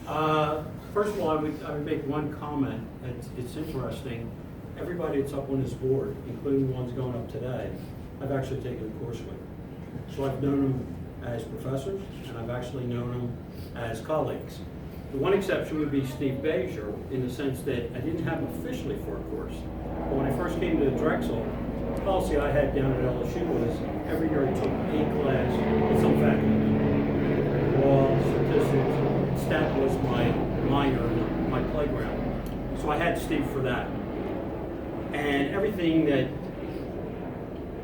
First of all, I would make one comment. It's interesting. Everybody that's up on this board, including the ones going up today, I've actually taken a course with. So I've known them as professors, and I've actually known them as colleagues. The one exception would be Steve Bezier, in the sense that I didn't have him officially for a course. But when I first came to Drexel, the policy I had down at LSU was every year I took a class with some faculty. Law, statistics, stat was my minor, my playground. So I had Steve for that. And everything that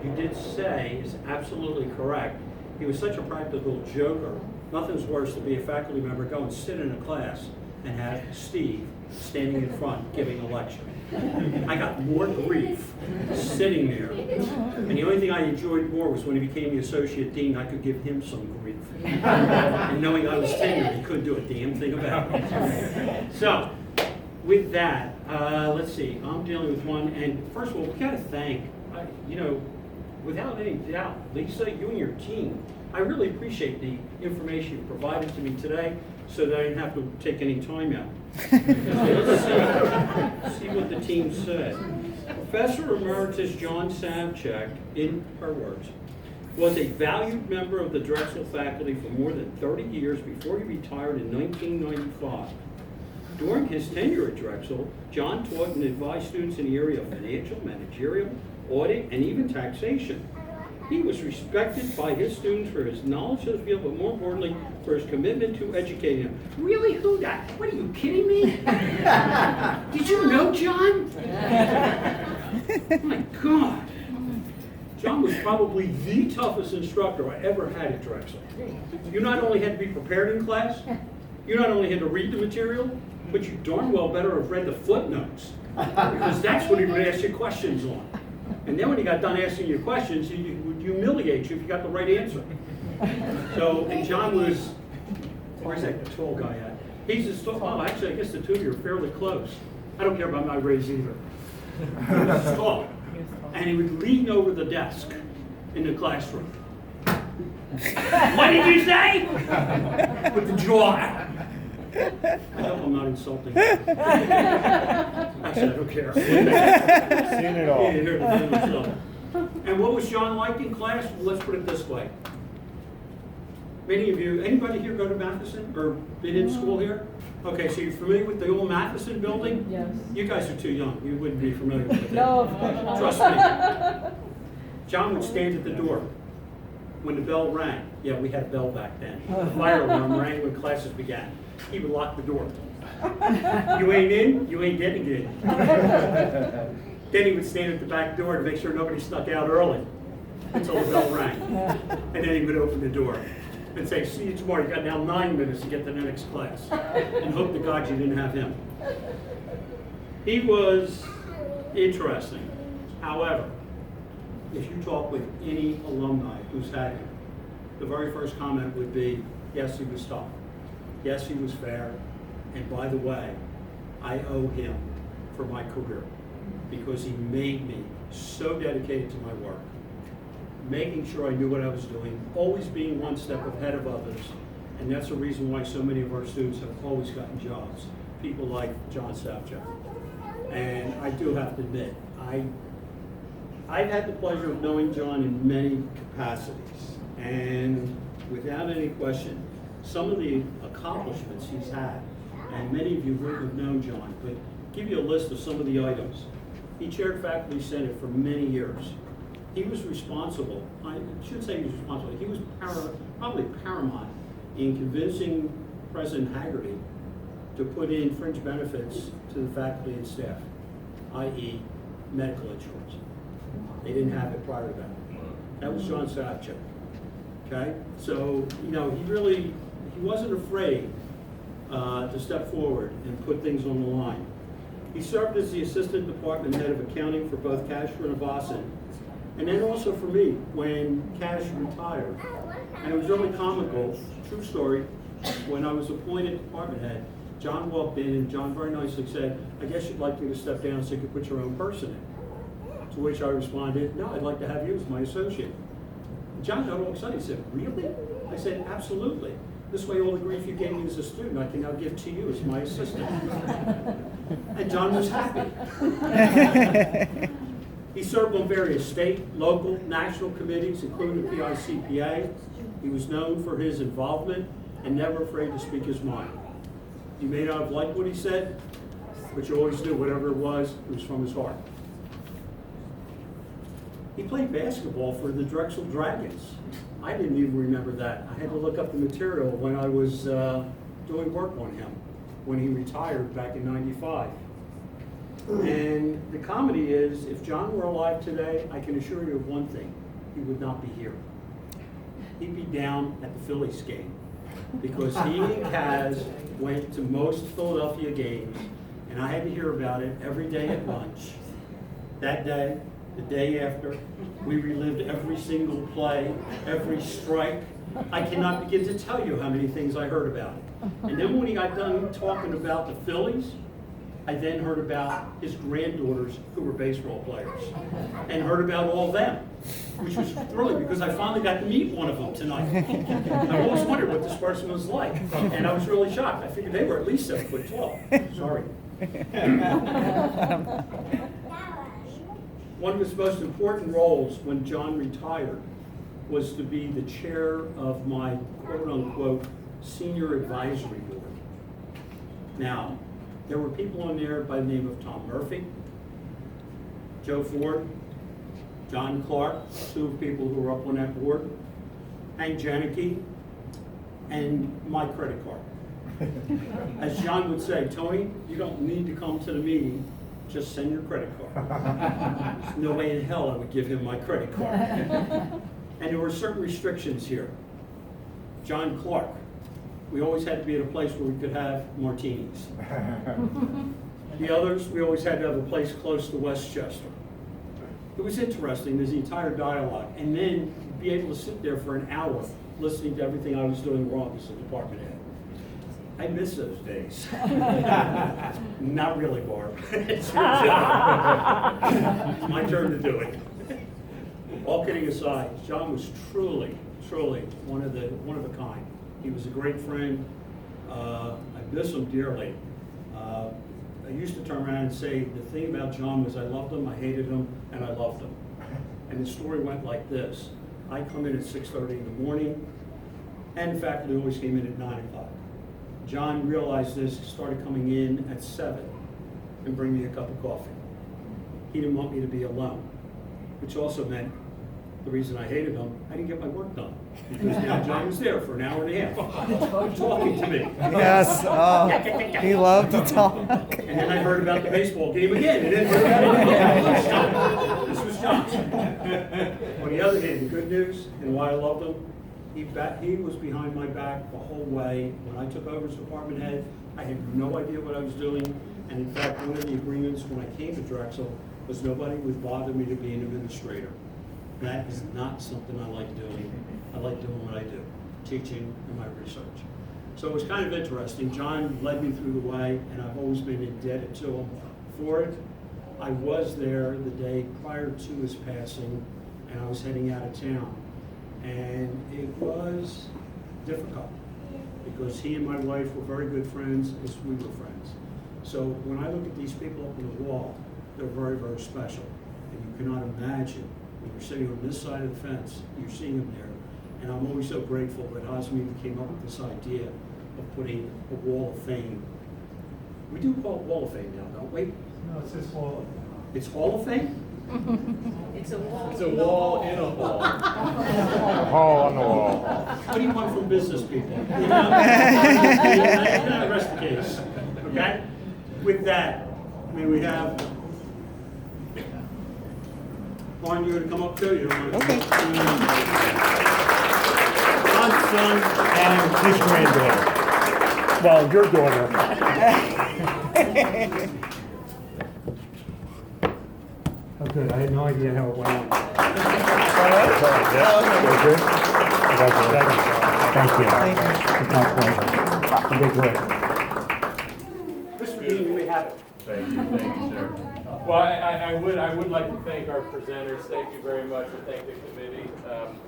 you did say is absolutely correct. He was such a practical joker. Nothing's worse to be a faculty member, go and sit in a class and have Steve standing in front giving a lecture. I got more grief sitting there. And the only thing I enjoyed more was when he became the associate dean, I could give him some grief. And knowing I was tenured, he couldn't do a damn thing about it. So, with that, let's see, I'm dealing with one, and first of all, we gotta thank, without any doubt, Lisa, you and your team. I really appreciate the information you provided to me today so that I didn't have to take any time out. Let's see what the team said. Professor Emeritus John Savchuk, in her words, was a valued member of the Drexel faculty for more than 30 years before he retired in 1995. During his tenure at Drexel, John taught and advised students in the area of financial, managerial, audit, and even taxation. He was respected by his students for his knowledge of the field, but more importantly, for his commitment to educating them. Really? Who that? What, are you kidding me? Did you know John? Oh my God. John was probably the toughest instructor I ever had at Drexel. You not only had to be prepared in class, you not only had to read the material, but you darn well better have read the footnotes, because that's what he would ask you questions on. And then when he got done asking you questions, he would humiliate you if you got the right answer. So, and John was, where's that tall guy at? He's as tall, oh, actually, I guess the two of you are fairly close. I don't care about my race either. He was tall. And he would lean over the desk in the classroom. What did you say? With the jaw out. I hope I'm not insulting. Actually, I don't care. Seen it all. And what was John like in class? Well, let's put it this way. Many of you, anybody here go to Matheson or been in school here? Okay, so you're familiar with the old Matheson building? Yes. You guys are too young. You wouldn't be familiar with it. No, of course not. Trust me. John would stand at the door when the bell rang. Yeah, we had a bell back then. The fire alarm rang when classes began. He would lock the door. You ain't in, you ain't getting in. Then he would stand at the back door to make sure nobody snuck out early until the bell rang. And then he would open the door and say, see you tomorrow. You got now 9 minutes to get to the next class. And hope to God you didn't have him. He was interesting. However, if you talk with any alumni who's had him, the very first comment would be, yes, he was tough. Yes, he was fair. And by the way, I owe him for my career because he made me so dedicated to my work, making sure I knew what I was doing, always being one step ahead of others. And that's the reason why so many of our students have always gotten jobs. People like John Savchuk. And I do have to admit, I've had the pleasure of knowing John in many capacities. And without any question, some of the accomplishments he's had, and many of you wouldn't have known John, but give you a list of some of the items. He chaired Faculty Senate for many years. He was responsible, I should say he was responsible, he was probably paramount in convincing President Haggerty to put in fringe benefits to the faculty and staff, i.e. medical insurance. They didn't have it prior to that. That was John Savchuk. Okay? So, he wasn't afraid to step forward and put things on the line. He served as the assistant department head of accounting for both Casher and Avassan, and then also for me when Cash retired. And it was really comical, true story, when I was appointed department head, John walked in and John very nicely said, I guess you'd like me to step down so you could put your own person in. To which I responded, no, I'd like to have you as my associate. John got all excited. He said, really? I said, absolutely. This way all the grief you gave me as a student, I can now give to you as my assistant. And John was happy. He served on various state, local, national committees, including the PICPA. He was known for his involvement and never afraid to speak his mind. You may not have liked what he said, but you always knew whatever it was from his heart. He played basketball for the Drexel Dragons. I didn't even remember that. I had to look up the material when I was doing work on him, when he retired back in '95. And the comedy is, if John were alive today, I can assure you of one thing, he would not be here. He'd be down at the Phillies game, because he and Kaz went to most Philadelphia games, and I had to hear about it every day at lunch. That day, the day after, we relived every single play, every strike. I cannot begin to tell you how many things I heard about it. And then when he got done talking about the Phillies, I then heard about his granddaughters who were baseball players, and heard about all them, which was thrilling because I finally got to meet one of them tonight. I always wondered what this person was like, and I was really shocked. I figured they were at least 7 foot tall. Sorry. One of his most important roles when John retired was to be the chair of my quote-unquote senior advisory board. Now, there were people on there by the name of Tom Murphy, Joe Ford, John Clark, 2 people who were up on that board, Hank Janicki, and my credit card. As John would say, Tony, you don't need to come to the meeting, just send your credit card. There's no way in hell I would give him my credit card. And there were certain restrictions here. John Clark, we always had to be at a place where we could have martinis. The others, we always had to have a place close to Westchester. It was interesting, there's the entire dialogue, and then be able to sit there for an hour listening to everything I was doing wrong as a department head. I miss those days. Not really, Barb. It's your job. It's my turn to do it. All kidding aside, John was truly one of a kind. He was a great friend. I miss him dearly. I used to turn around and say the thing about John was I loved him, I hated him, and I loved him. And the story went like this. I come in at 6:30 in the morning, and faculty always came in at 9 o'clock. John realized this, started coming in at 7 and bring me a cup of coffee. He didn't want me to be alone, which also meant the reason I hated him, I didn't get my work done. Because now John was there for an hour and a half, talking to me. Yes, oh, he loved to talk. And then I heard about the baseball game again, and then heard about it again. This was John. On the other hand, the good news, and why I loved him, he was behind my back the whole way. When I took over as department head, I had no idea what I was doing. And in fact, one of the agreements when I came to Drexel was nobody would bother me to be an administrator. That is not something I like doing. I like doing what I do, teaching and my research. So it was kind of interesting. John led me through the way, and I've always been indebted to him for it. I was there the day prior to his passing, and I was heading out of town. And it was difficult, because he and my wife were very good friends as we were friends. So when I look at these people up on the wall, they're very, very special. And you cannot imagine, when you're sitting on this side of the fence, you're seeing them there. And I'm always so grateful that Osmead came up with this idea of putting a wall of fame. We do call it Wall of Fame now, don't we? No, it's just wall. It's Hall of Fame? It's a wall. It's a wall in a wall. A hole on the wall. What do you want from business people? You know? Rest the case. Okay? With that, may we have Lauren, you're going to come up too? You don't want to John's son And his granddaughter. Well, your daughter. Oh, good. I had no idea how it went on. Thank you. It's my pleasure. Okay, great. Mr. Dean, you may have it. Thank you, sir. Well, I would like to thank our presenters. Thank you very much, and thank the committee.